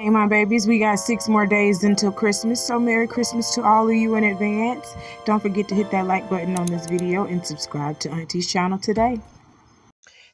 Hey, my babies, we got 6 more days until Christmas, so Merry Christmas to all of you in advance. Don't forget to hit that like button on this video and subscribe to Auntie's channel today.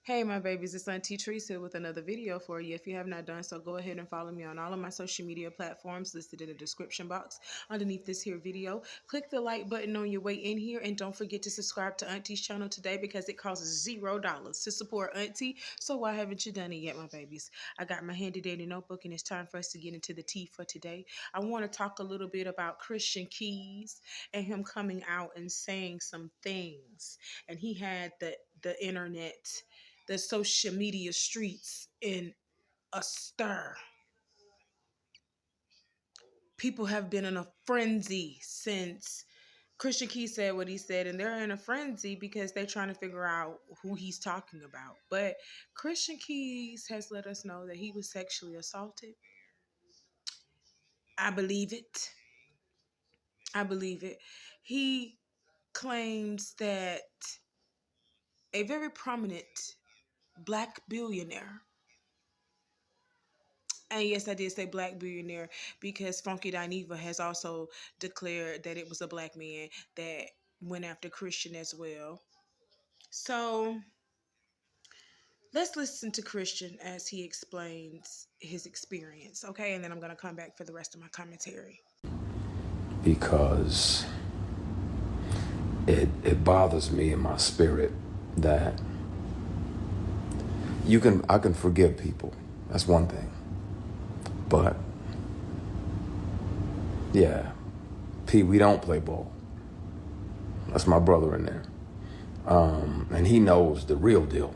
Hey, my babies, it's Auntie Trice here with another video for you. If you have not done so, go ahead and follow me on all of my social media platforms listed in the description box underneath this here video. Click the like button on your way in here, and don't forget to subscribe to Auntie's channel today because it costs $0 to support Auntie. So why haven't you done it yet, my babies? I got my handy dandy notebook, and it's time for us to get into the tea for today. I want to talk a little bit about Christian Keys and him coming out and saying some things. And he had the internet, the social media streets in a stir. People have been in a frenzy since Christian Key said what he said, and they're in a frenzy because they're trying to figure out who he's talking about. But Christian Keys has let us know that he was sexually assaulted. I believe it. I believe it. He claims that a very prominent black billionaire, and yes, I did say black billionaire because Funky Dineva has also declared that it was a black man that went after Christian as well. So let's listen to Christian as he explains his experience, okay? And then I'm going to come back for the rest of my commentary. Because it bothers me in my spirit that I can forgive people. That's one thing. But yeah, P, we don't play ball. That's my brother in there. And he knows the real deal.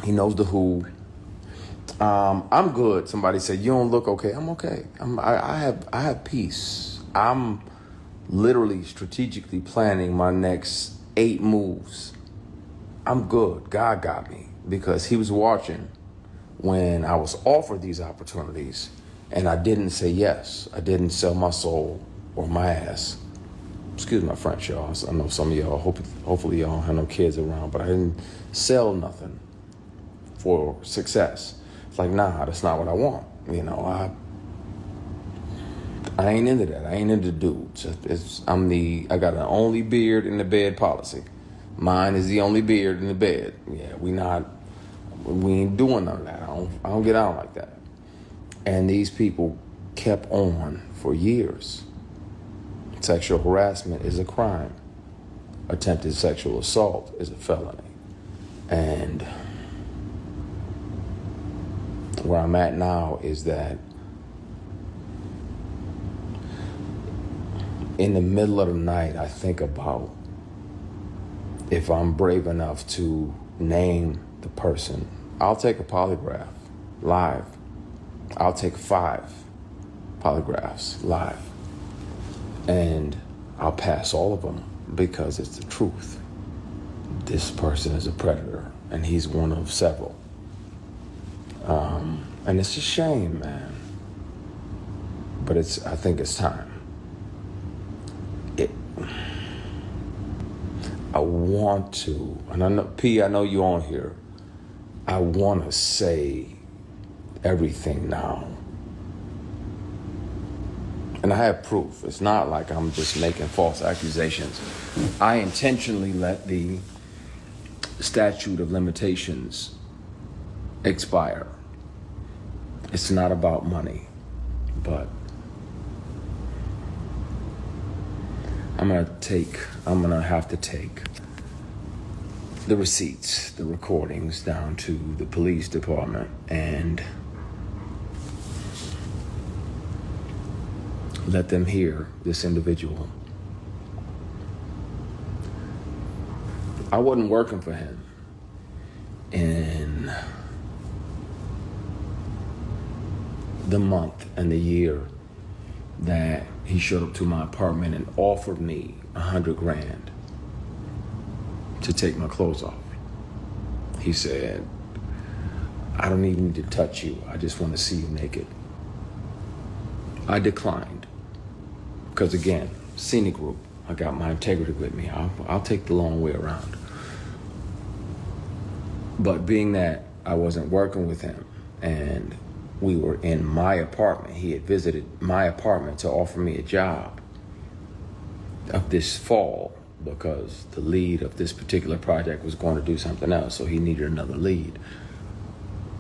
He knows the who. I'm good. Somebody said, you don't look okay. I'm okay. I have peace. I'm literally strategically planning my next 8 moves. I'm good. God got me because he was watching when I was offered these opportunities and I didn't say yes. I didn't sell my soul or my ass. Excuse my French, y'all. I know some of y'all, hopefully y'all have no kids around, but I didn't sell nothing for success. It's like, nah, that's not what I want. You know, I ain't into that. I ain't into dudes. I got an only beard in the bed policy. Mine is the only beard in the bed. Yeah, we ain't doing none of that. I don't get out like that. And these people kept on for years. Sexual harassment is a crime. Attempted sexual assault is a felony. And where I'm at now is that in the middle of the night, I think about if I'm brave enough to name the person. I'll take a polygraph live. I'll take 5 polygraphs live. And I'll pass all of them because it's the truth. This person is a predator, and he's one of several. And it's a shame, man. But I think it's time. I want to, and I know, P, I know you on here. I want to say everything now. And I have proof. It's not like I'm just making false accusations. I intentionally let the statute of limitations expire. It's not about money, but I'm gonna have to take the receipts, the recordings down to the police department and let them hear this individual. I wasn't working for him in the month and the year that he showed up to my apartment and offered me $100,000 to take my clothes off. He said, I don't even need to touch you. I just want to see you naked. I declined. Because again, scenic route. I got my integrity with me. I'll take the long way around. But being that I wasn't working with him and We were in my apartment. He had visited my apartment to offer me a job of this fall because the lead of this particular project was going to do something else, so he needed another lead.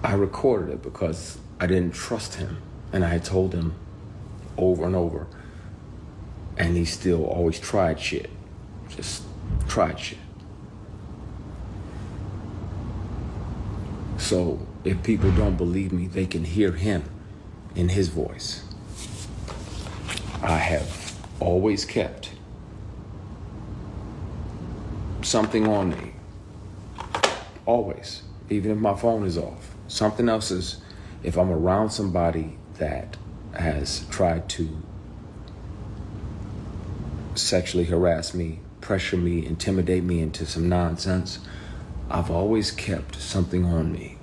I recorded it because I didn't trust him, and I had told him over and over, and he still always tried shit. Just tried shit. So if people don't believe me, they can hear him in his voice. I have always kept something on me. Always. Even if my phone is off. Something else is, if I'm around somebody that has tried to sexually harass me, pressure me, intimidate me into some nonsense, I've always kept something on me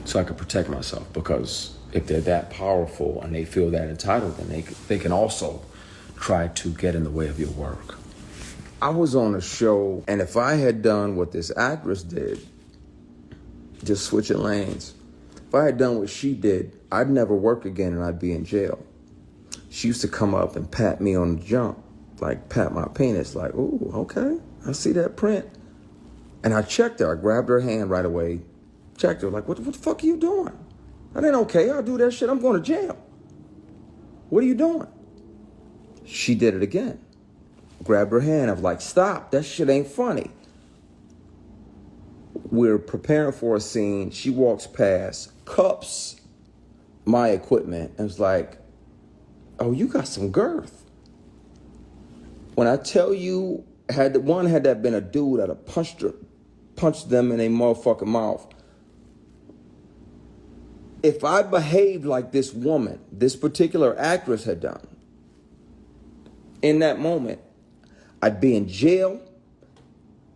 so I could protect myself, because if they're that powerful and they feel that entitled, then they can also try to get in the way of your work. I was on a show, and if I had done what this actress did, just switching lanes, if I had done what she did, I'd never work again and I'd be in jail. She used to come up and pat me on the jump, like pat my penis, like, ooh, okay, I see that print. And I checked her, I grabbed her hand right away, checked her, like, what the fuck are you doing? That ain't okay, I'll do that shit, I'm going to jail. What are you doing? She did it again. Grabbed her hand, I was like, stop, that shit ain't funny. We're preparing for a scene, she walks past, cups my equipment, and was like, oh, you got some girth. When I tell you, had that been a dude, I'd have punched them in a motherfucking mouth. If I behaved like this woman, this particular actress had done, in that moment, I'd be in jail,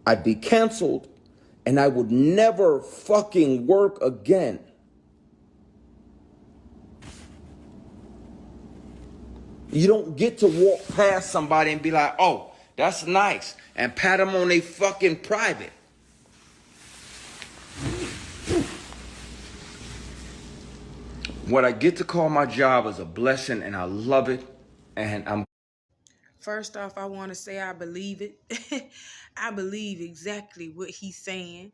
I'd be canceled, and I would never fucking work again. You don't get to walk past somebody and be like, oh, that's nice, and pat them on their fucking private. What I get to call my job is a blessing, and I love it, and I'm... First off, I want to say I believe it. I believe exactly what he's saying.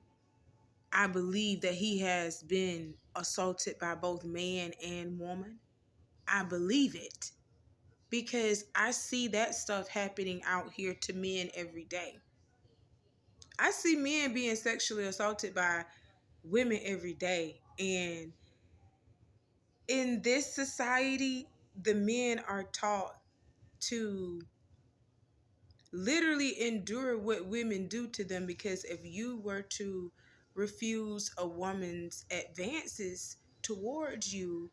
I believe that he has been assaulted by both man and woman. I believe it because I see that stuff happening out here to men every day. I see men being sexually assaulted by women every day. And in this society, the men are taught to literally endure what women do to them, because if you were to refuse a woman's advances towards you,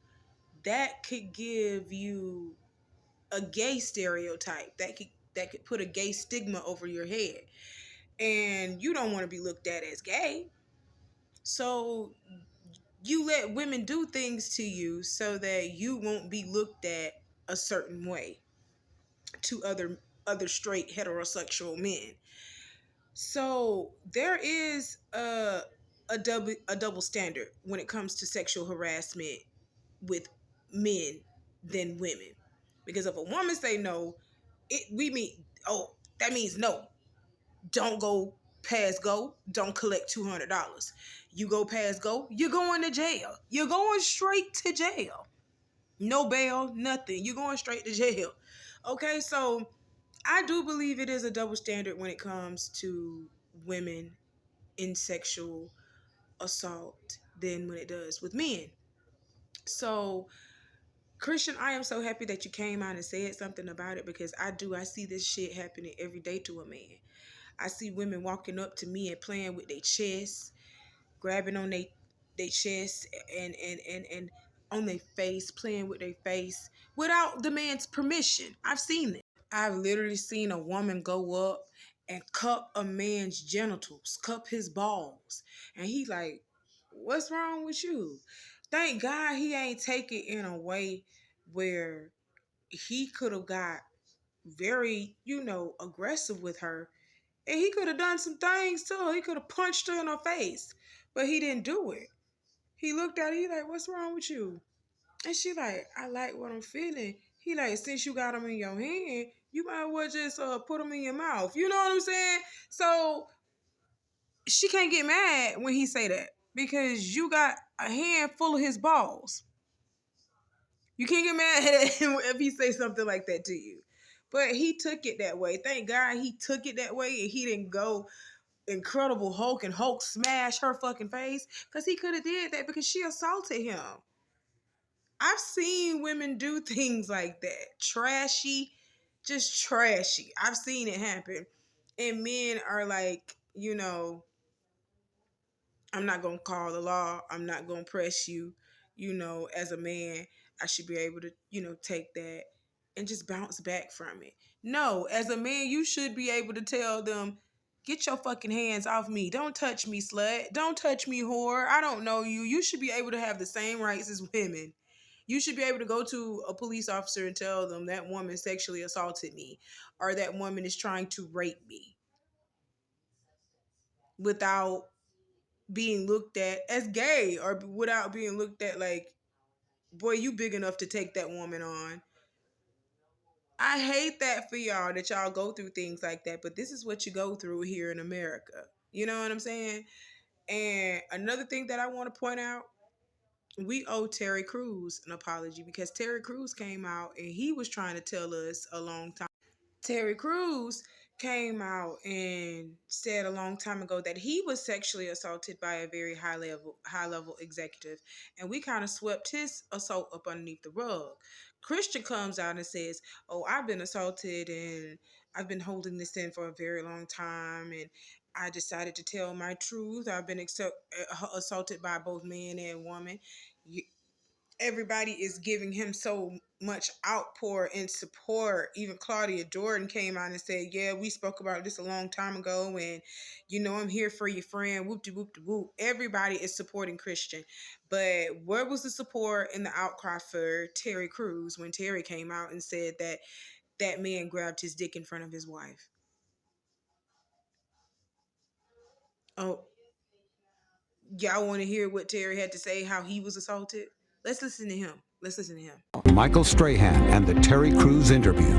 that could give you a gay stereotype, that could put a gay stigma over your head, and you don't want to be looked at as gay. So you let women do things to you so that you won't be looked at a certain way to other straight heterosexual men. So there is a double standard when it comes to sexual harassment with men than women. Because if a woman say no, we mean, oh, that means no. Don't go past go. Don't collect $200. You go past go, you're going to jail. You're going straight to jail. No bail, nothing. You're going straight to jail. Okay, so I do believe it is a double standard when it comes to women in sexual assault than when it does with men. So, Christian, I am so happy that you came out and said something about it, because I see this shit happening every day to a man. I see women walking up to me and playing with their chest, grabbing on their chest and on their face, playing with their face without the man's permission. I've seen it. I've literally seen a woman go up and cup a man's genitals, cup his balls. And he like, what's wrong with you? Thank God he ain't take it in a way where he could have got very, aggressive with her. And he could have done some things too. He could have punched her in her face. But he didn't do it. He looked at her, he like, what's wrong with you? And she like, I like what I'm feeling. He like, since you got them in your hand, you might as well just put them in your mouth. You know what I'm saying? So she can't get mad when he say that because you got a hand full of his balls. You can't get mad at him if he say something like that to you. But he took it that way. Thank God he took it that way and he didn't go Incredible Hulk and Hulk smash her fucking face because he could have did that because she assaulted him. I've seen women do things like that. Trashy, just trashy. I've seen it happen. And men are like, I'm not going to call the law. I'm not going to press you. As a man, I should be able to, take that and just bounce back from it. No, as a man, you should be able to tell them, get your fucking hands off me. Don't touch me, slut. Don't touch me, whore. I don't know you. You should be able to have the same rights as women. You should be able to go to a police officer and tell them that woman sexually assaulted me or that woman is trying to rape me without being looked at as gay or without being looked at like, boy, you big enough to take that woman on. I hate that for y'all that y'all go through things like that, but this is what you go through here in America. You know what I'm saying? And another thing that I want to point out, we owe Terry Crews an apology because Terry Crews came out and he was trying to tell us a long time. Terry Crews came out and said a long time ago that he was sexually assaulted by a very high level executive, and we kind of swept his assault up underneath the rug. Christian comes out and says, "Oh, I've been assaulted and I've been holding this in for a very long time, and I decided to tell my truth. I've been assaulted by both man and woman." Everybody is giving him so much outpour and support. Even Claudia Jordan came out and said, yeah, we spoke about this a long time ago, and I'm here for your friend, whoop de whoop de whoop. Everybody is supporting Christian, but where was the support and the outcry for Terry Crews when Terry came out and said that that man grabbed his dick in front of his wife? Oh, y'all want to hear what Terry had to say, how he was assaulted? Let's listen to him. Michael Strahan and the Terry Crews interview.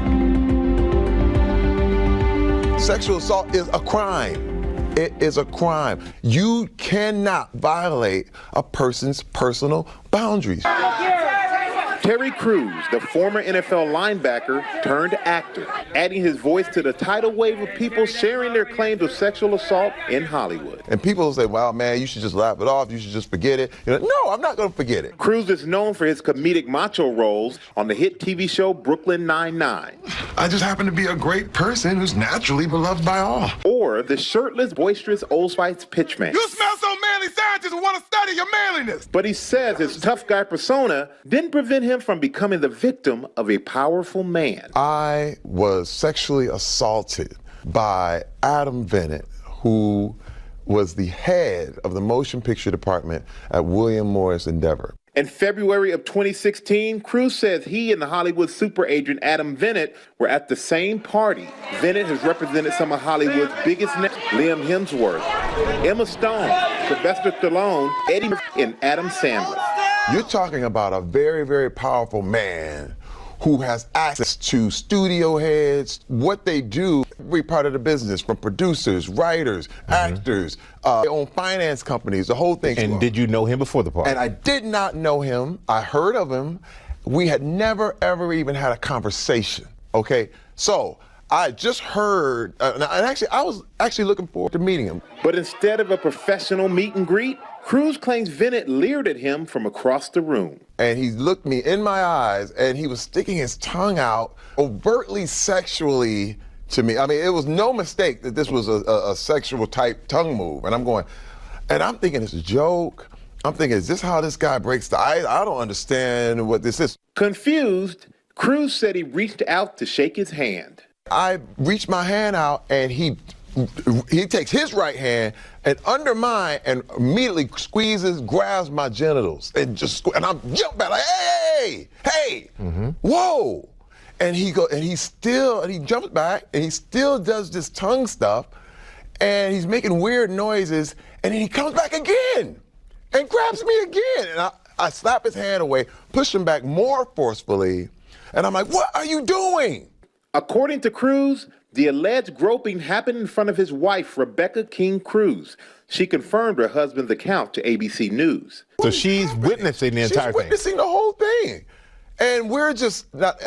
Sexual assault is a crime. It is a crime. You cannot violate a person's personal boundaries. Terry Crews, the former NFL linebacker turned actor, adding his voice to the tidal wave of people sharing their claims of sexual assault in Hollywood. And people say, wow, man, you should just laugh it off. You should just forget it. No, I'm not going to forget it. Crews is known for his comedic macho roles on the hit TV show Brooklyn Nine-Nine. I just happen to be a great person who's naturally beloved by all. Or the shirtless, boisterous Old Spice pitchman. You smell so manly, scientists want to study your manliness. But he says his tough guy persona didn't prevent him from becoming the victim of a powerful man. I was sexually assaulted by Adam Bennett, who was the head of the motion picture department at William Morris Endeavor. In February of 2016, Crews says he and the Hollywood super agent Adam Bennett were at the same party. Bennett has represented some of Hollywood's biggest names: Liam Hemsworth, Emma Stone, Sylvester Stallone, Eddie Murphy, and Adam Sandler. You're talking about a very, very powerful man who has access to studio heads, what they do, every part of the business, from producers, writers, actors, they own finance companies, the whole thing. And did you know him before the party? And I did not know him. I heard of him. We had never, ever even had a conversation, okay? So I just heard, and actually, I was actually looking forward to meeting him. But instead of a professional meet and greet, Crews claims Bennett leered at him from across the room. And he looked me in my eyes, and he was sticking his tongue out overtly sexually to me. I mean, it was no mistake that this was a sexual type tongue move. And I'm thinking it's a joke. I'm thinking, is this how this guy breaks the ice? I don't understand what this is. Confused, Crews said he reached out to shake his hand. I reached my hand out, and he takes his right hand and under mine and immediately grabs my genitals and I'm jumping back like, hey, whoa. And he jumps back and he still does this tongue stuff and he's making weird noises and then he comes back again. and grabs me again. And I slap his hand away, push him back more forcefully, and I'm like, what are you doing? According to Cruz, the alleged groping happened in front of his wife, Rebecca King Cruz. She confirmed her husband's account to ABC News. So she's witnessing the entire She's thing. witnessing the whole thing. And we're just not,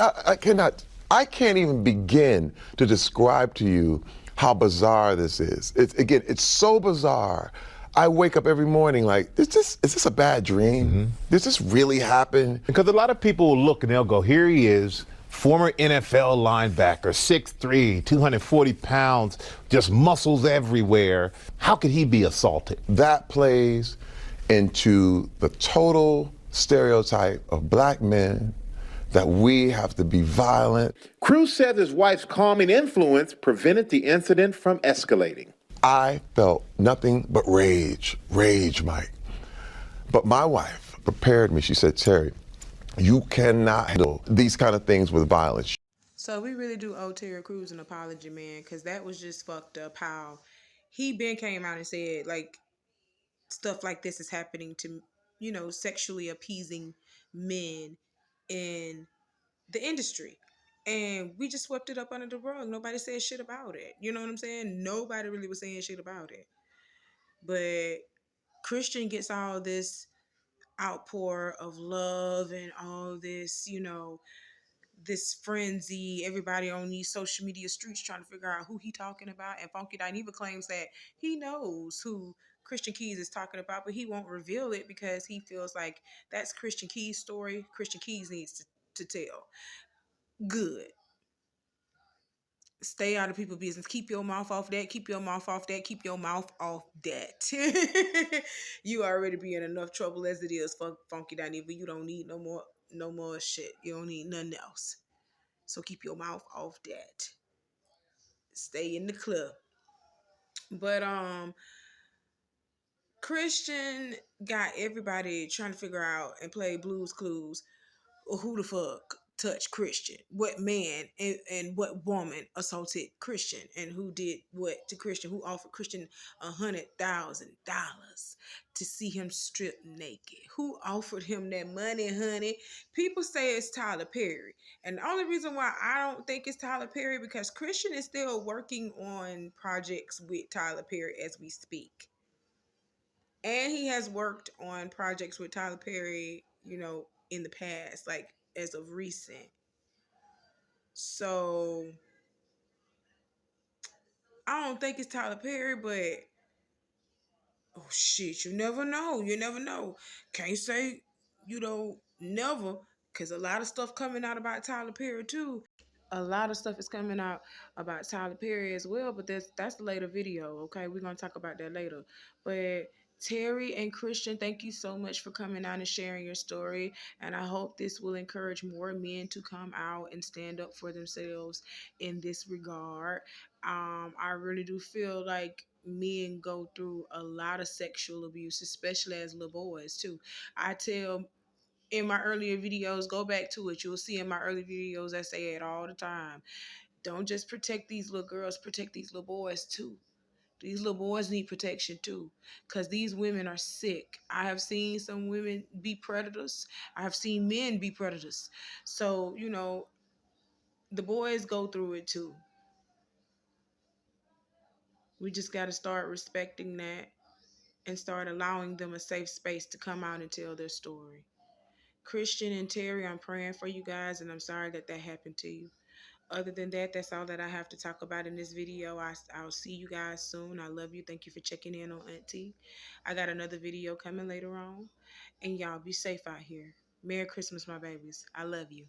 I can't even begin to describe to you how bizarre this is. It's so bizarre. I wake up every morning like, is this a bad dream? Mm-hmm. Does this really happen? Because a lot of people will look and they'll go, here he is, former NFL linebacker, 6'3", 240 pounds, just muscles everywhere. How could he be assaulted? That plays into the total stereotype of black men, that we have to be violent. Cruz says his wife's calming influence prevented the incident from escalating. I felt nothing but rage, Mike. But my wife prepared me. She said, Terry, you cannot handle these kind of things with violence. So we really do owe Terry Crews an apology, man, because that was just fucked up how he been came out and said, like, stuff like this is happening to, sexually appeasing men in the industry. And we just swept it up under the rug. Nobody said shit about it. You know what I'm saying? Nobody really was saying shit about it. But Christian gets all this outpour of love and all this, this frenzy, everybody on these social media streets trying to figure out who he talking about. And Funky Dineva claims that he knows who Christian Keys is talking about, but he won't reveal it because he feels like that's Christian Keys' story. Christian Keys needs to tell. Good. Stay out of people's business. Keep your mouth off that. Keep your mouth off that. Keep your mouth off that. You already be in enough trouble as it is, Funky Dineva. You don't need no more shit. You don't need nothing else. So keep your mouth off that. Stay in the club. But Christian got everybody trying to figure out and play Blues Clues who the fuck touched Christian, what man and what woman assaulted Christian, and who did what to Christian, who offered Christian $100,000 to see him strip naked, who offered him that money, honey. People say it's Tyler Perry, and the only reason why I don't think it's Tyler Perry because Christian is still working on projects with Tyler Perry as we speak. And he has worked on projects with Tyler Perry, in the past, like as of recent. So I don't think it's Tyler Perry, but oh shit, you never know. You never know. Can't say, never, because a lot of stuff coming out about Tyler Perry too. A lot of stuff is coming out about Tyler Perry as well, but that's the later video, okay? We're going to talk about that later. But Terry and Christian, thank you so much for coming out and sharing your story, and I hope this will encourage more men to come out and stand up for themselves in this regard. I really do feel like men go through a lot of sexual abuse, especially as little boys too. I tell in my earlier videos, go back to it. You'll see in my early videos, I say it all the time. Don't just protect these little girls, protect these little boys too. These little boys need protection too, because these women are sick. I have seen some women be predators. I have seen men be predators. So, the boys go through it too. We just got to start respecting that and start allowing them a safe space to come out and tell their story. Christian and Terry, I'm praying for you guys, and I'm sorry that happened to you. Other than that, that's all that I have to talk about in this video. I'll see you guys soon. I love you. Thank you for checking in on Auntie. I got another video coming later on. And y'all be safe out here. Merry Christmas, my babies. I love you.